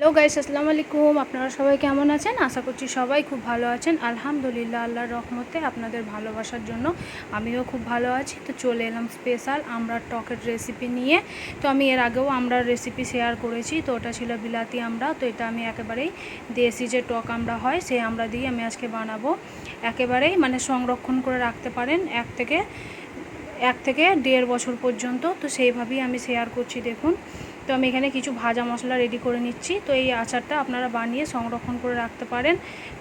Hello guys, আসসালামু আলাইকুম। আপনারা সবাই কেমন আছেন? আশা করছি সবাই খুব ভালো আছেন। আলহামদুলিল্লাহ, আল্লাহর রহমতে আপনাদের ভালোবাসার জন্য আমিও খুব ভালো আছি। তো চলে এলাম স্পেশাল আমড়ার টকের রেসিপি নিয়ে। তো আমি এর আগেও আমড়ার রেসিপি শেয়ার করেছি। তো ওটা ছিল বিলাতি আমড়া। তো এটা আমি একেবারেই দেশি যে টক আমড়া হয় সেই আমড়া দিয়ে আমি আজকে বানাবো। একেবারেই সংরক্ষণ করে রাখতে পারেন এক থেকে 1.5 বছর পর্যন্ত। তো সেইভাবেই আমি শেয়ার করছি। দেখুন, তো আমি এখানে কিছু ভাজা মশলা রেডি করে নিচ্ছি। তো এই আচারটা আপনারা বানিয়ে সংরক্ষণ করে রাখতে পারেন,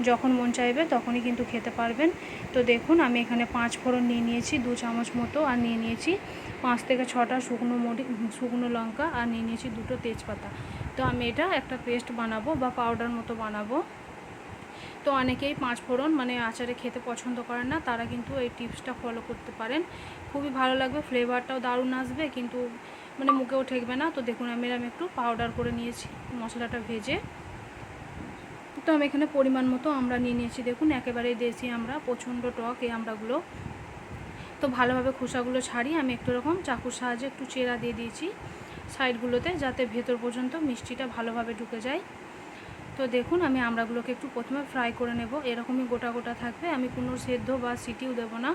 যখন মন চাইবে তখনই কিন্তু খেতে পারবেন। তো দেখুন, আমি এখানে 5 ফোড়ন নিয়ে নিয়েছি 2 চামচ মতো, আর নিয়ে নিয়েছি 5 থেকে 6টা শুকনো লঙ্কা, আর নিয়ে নিয়েছি 2টো তেজপাতা। তো আমি এটা একটা পেস্ট বানাবো বা পাউডার মতো বানাবো। তো অনেকেই 5 ফোড়ন আচারে খেতে পছন্দ করেন না, তারা কিন্তু এই টিপসটা ফলো করতে পারেন। খুবই ভালো লাগবে, ফ্লেভারটাও দারুণ আসবে, কিন্তু মুখেও ঠেকবে না। তো দেখুন, আমি একটু পাউডার করে নিয়েছি মশলাটা ভেজে। তো আমি এখানে পরিমাণ মতো আমরা নিয়ে নিয়েছি। দেখুন, একেবারেই দেশি আমরা, প্রচণ্ড টক এই আমড়াগুলো। তো ভালোভাবে খোসাগুলো ছাড়িয়ে আমি একটু এরকম চাকুর সাহায্যে একটু চেরা দিয়ে দিয়েছি সাইডগুলোতে, যাতে ভেতর পর্যন্ত মিষ্টিটা ভালোভাবে ঢুকে যায়। তো দেখুন, আমি আমড়াগুলোকে একটু প্রথমে ফ্রাই করে নেব। এরকমই গোটা গোটা থাকবে, আমি কোনো সেদ্ধ বা সিটিও দেবো না।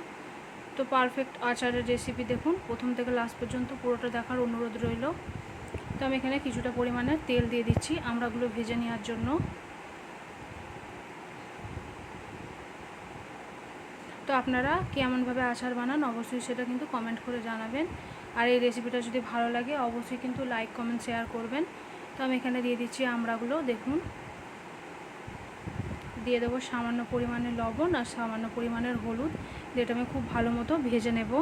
তো পারফেক্ট আচারের রেসিপি দেখুন, প্রথম থেকে লাস্ট পর্যন্ত পুরোটা দেখার অনুরোধ রইল। তো আমি এখানে কিছুটা পরিমাণে তেল দিয়ে দিচ্ছি আমড়াগুলো ভেজে নেওয়ার জন্য। তো আপনারা কেমনভাবে আচার বানান অবশ্যই সেটা কিন্তু কমেন্ট করে জানাবেন। আর এই রেসিপিটা যদি ভালো লাগে অবশ্যই কিন্তু লাইক কমেন্ট শেয়ার করবেন। তো আমি এখানে দিয়ে দিচ্ছি আমড়াগুলো। দেখুন, দিয়ে দেবো সামান্য পরিমাণের লবণ আর সামান্য পরিমাণের হলুদ, যেটা আমি খুব ভালো মতো ভেজে নেব।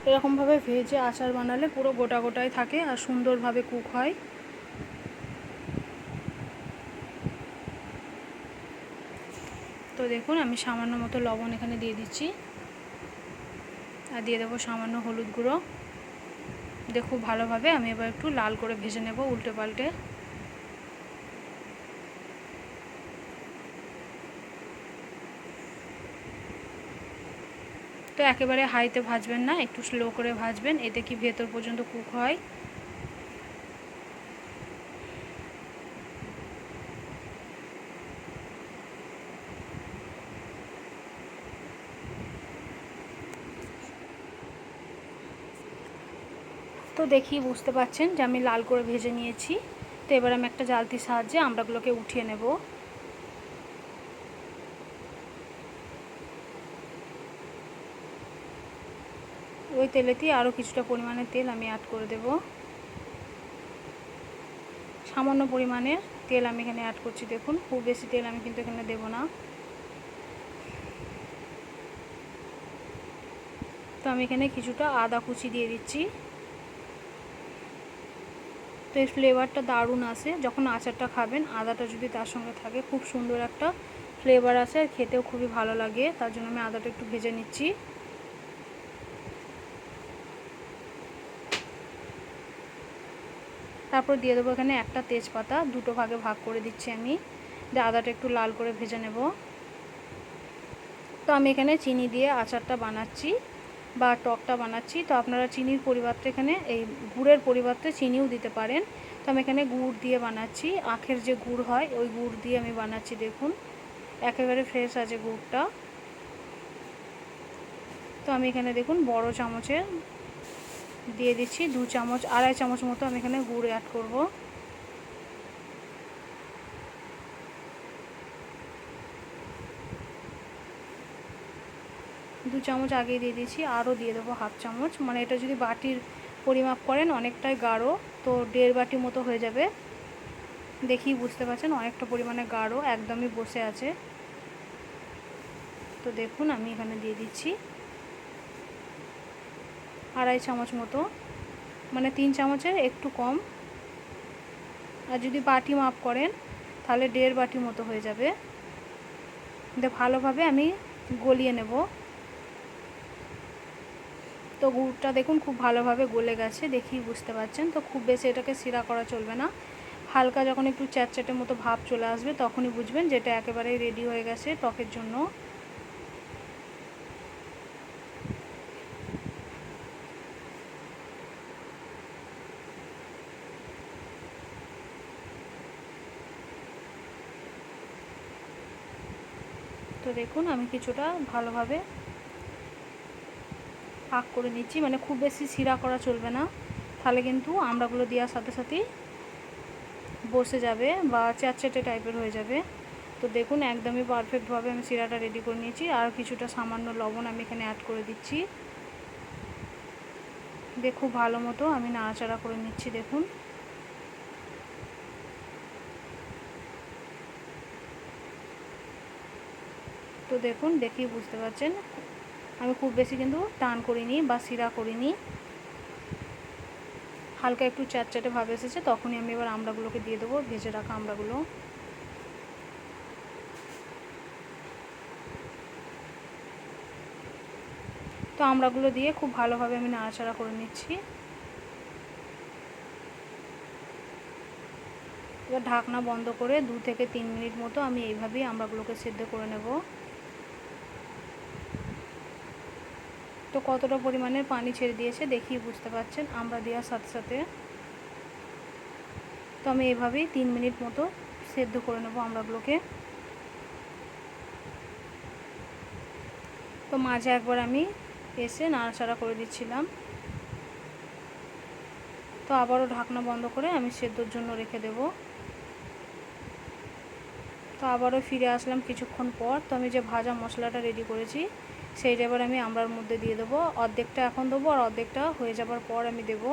এরকমভাবে ভেজে আচার বানালে পুরো গোটা গোটাই থাকে আর সুন্দরভাবে কুক হয়। তো দেখুন, আমি সামান্য মতো লবণ এখানে দিয়ে দিচ্ছি, আর দিয়ে দেবো সামান্য হলুদ গুঁড়ো। দেখুন, ভালোভাবে আমি এবার একটু লাল করে ভেজে নেব উল্টে পাল্টে। তো একেবারে হাইতে ভাজবেন না, একটু স্লো করে ভাজবেন, এতে কি ভেতর পর্যন্ত কুক হয়। তো দেখি বুঝতে পাচ্ছেন যে আমি লাল করে ভেজে নিয়েছি। তো এবার আমি একটা জালতির সাহায্যে আমড়াগুলোকে উঠিয়ে নেব। ওই তেলেতেই আরও কিছুটা পরিমাণের তেল আমি অ্যাড করে দেব। সামান্য পরিমাণের তেল আমি এখানে অ্যাড করছি। দেখুন, খুব বেশি তেল আমি কিন্তু এখানে দেব না। তো আমি এখানে কিছুটা আদা কুচি দিয়ে দিচ্ছি। তো এই ফ্লেভারটা দারুণ আসে যখন আচারটা খাবেন, আদাটা যদি তার সঙ্গে থাকে খুব সুন্দর একটা ফ্লেভার আসে, আর খেতেও খুবই ভালো লাগে। তার জন্য আমি আদাটা একটু ভেজে নিচ্ছি। তারপর দিয়ে দেবো এখানে একটা তেজপাতা, 2টো ভাগে ভাগ করে দিচ্ছি আমি, দিয়ে আদাটা একটু লাল করে ভেজে নেব। তো আমি এখানে চিনি দিয়ে আচারটা বানাচ্ছি বা টকটা বানাচ্ছি। তো আপনারা চিনির পরিবর্তে এখানে এই গুড়ের পরিবর্তে চিনিও দিতে পারেন। তো আমি এখানে গুড় দিয়ে বানাচ্ছি, আখের যে গুড় হয় ওই গুড় দিয়ে আমি বানাচ্ছি। দেখুন, একেবারে ফ্রেশ আছে গুড়টা। তো আমি এখানে দেখুন বড় চামচের দিয়ে দিচ্ছি 2 চামচ, 2.5 চামচ মতো আমি এখানে গুড় অ্যাড করব। 2 চামচ আগেই দিয়ে দিয়েছি, আরও দিয়ে দেবো 1/2 চামচ। এটা যদি বাটির পরিমাপ করেন অনেকটাই গাঢ়, তো 1.5 বাটি মতো হয়ে যাবে। দেখি বুঝতে পারছেন অনেকটা পরিমাণে গাঢ়, একদমই বসে আছে। তো দেখুন, আমি এখানে দিয়ে দিচ্ছি 2.5 চামচ মতো, 3 চামচের একটু কম। আর যদি বাটি মাপ করেন তাহলে 1.5 বাটি মতো হয়ে যাবে। ভালোভাবে আমি গলিয়ে নেব। তো গুড়টা দেখুন খুব ভালোভাবে গলে গেছে, দেখেই বুঝতে পারছেন। তো খুব বেশি এটাকে শিরা করা চলবে না, হালকা যখন একটু চ্যাটচ্যাটে মতো ভাব চলে আসবে তখনই বুঝবেন যে এটা একেবারেই রেডি হয়ে গেছে টকের জন্য। তো দেখুন আমি কিছুটা ভালোভাবে পাক করে নিচ্ছি, মানে খুব বেশি শিরা করা চলবে না, তাহলে কিন্তু আমড়াগুলো দেওয়ার সাথে সাথেই বসে যাবে বা চ্যাটচ্যাটে টাইপের হয়ে যাবে। তো দেখুন একদমই পারফেক্টভাবে আমি শিরাটা রেডি করে নিয়েছি। আর কিছুটা সামান্য লবণ আমি এখানে অ্যাড করে দিচ্ছি, দিয়ে খুব ভালো মতো আমি নাড়াচাড়া করে নিচ্ছি। দেখুন তো দেখুন দেখেই বুঝতে পারছেন আমি খুব বেশি কিন্তু টান করিনি বা শিরা করিনি, হালকা একটু চ্যাটচ্যাটে ভাব এসেছে, তখনই আমি এবার আমড়াগুলোকে দিয়ে দেবো, ভেজে রাখা আমড়াগুলো। তো আমড়াগুলো দিয়ে খুব ভালোভাবে আমি নাড়াচাড়া করে নিচ্ছি। এবার ঢাকনা বন্ধ করে 2 থেকে 3 মিনিট মতো আমি এইভাবেই আমড়াগুলোকে সেদ্ধ করে নেব। তো কতটা পরিমাণের পানি ছেড়ে দিয়েছে দেখেই বুঝতে পারছেন আমড়া দেওয়ার সাথে সাথে। তো আমি এভাবেই 3 মিনিট মতো সেদ্ধ করে নেব আমড়াগুলোকে। তো মাঝে একবার আমি এসে নাড়াচাড়া করে দিচ্ছিলাম। তো আবারও ঢাকনা বন্ধ করে আমি সেদ্ধর জন্য রেখে দেব। তো আবারও ফিরে আসলাম কিছুক্ষণ পর। তো আমি যে ভাজা মশলাটা রেডি করেছি সেইটা এবার আমি আমড়ার মধ্যে দিয়ে দেবো। অর্ধেকটা এখন দেবো আর অর্ধেকটা হয়ে যাবার পর আমি দেব।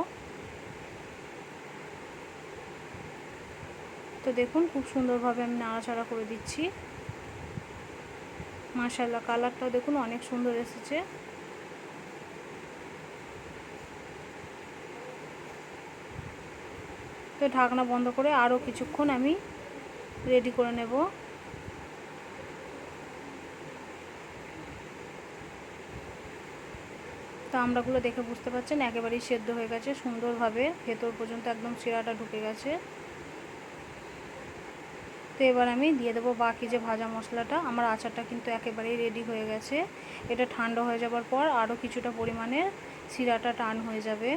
তো দেখুন খুব সুন্দরভাবে আমি নাড়াচাড়া করে দিচ্ছি। মাশাআল্লাহ কালারটাও দেখুন অনেক সুন্দর এসেছে। তো ঢাকনা বন্ধ করে আরও কিছুক্ষণ আমি রেডি করে নেব। তো আমড়াগুলো দেখে বুঝতে পারছেন একেবারেই সেদ্ধ হয়ে গেছে সুন্দরভাবে, ভেতর পর্যন্ত একদম শিরাটা ঢুকে গেছে। তো এবার আমি দিয়ে দেবো বাকি যে ভাজা মশলাটা। আমার আচারটা কিন্তু একেবারেই রেডি হয়ে গেছে। এটা ঠান্ডা হয়ে যাবার পর আরও কিছুটা পরিমাণে শিরাটা টান হয়ে যাবে।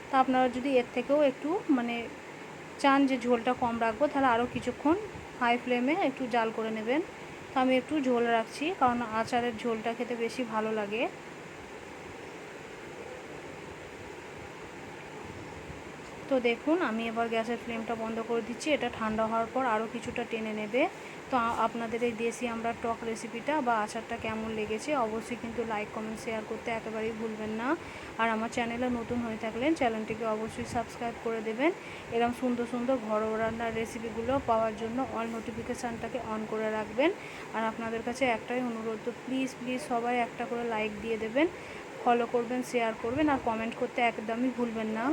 তা আপনারা যদি এর থেকেও একটু মানে চান যে ঝোলটা কম রাখবো, তাহলে আরও কিছুক্ষণ হাই ফ্লেমে একটু জাল করে নেবেন। তো আমি একটু ঝোল রাখছি, কারণ আচারের ঝোলটা খেতে বেশি ভালো লাগে। তো দেখুন আমি এবার গ্যাসের ফ্লেমটা বন্ধ করে দিচ্ছি। এটা ঠান্ডা হওয়ার পর আরও কিছুটা টেনে নেবে। তো আপনাদের এই দেশি আমড়ার টক রেসিপিটা বা আচারটা কেমন লেগেছে অবশ্যই কিন্তু লাইক কমেন্ট শেয়ার করতে একেবারেই ভুলবেন না। আর আমার চ্যানেলে নতুন হয়ে থাকলেন চ্যানেলটিকে অবশ্যই সাবস্ক্রাইব করে দেবেন। এরকম সুন্দর সুন্দর ঘরোয়া রান্নার রেসিপিগুলো পাওয়ার জন্য অল নোটিফিকেশানটাকে অন করে রাখবেন। আর আপনাদের কাছে একটাই অনুরোধ, তো প্লিজ সবাই একটা করে লাইক দিয়ে দেবেন, ফলো করবেন, শেয়ার করবেন আর কমেন্ট করতে একদমই ভুলবেন না।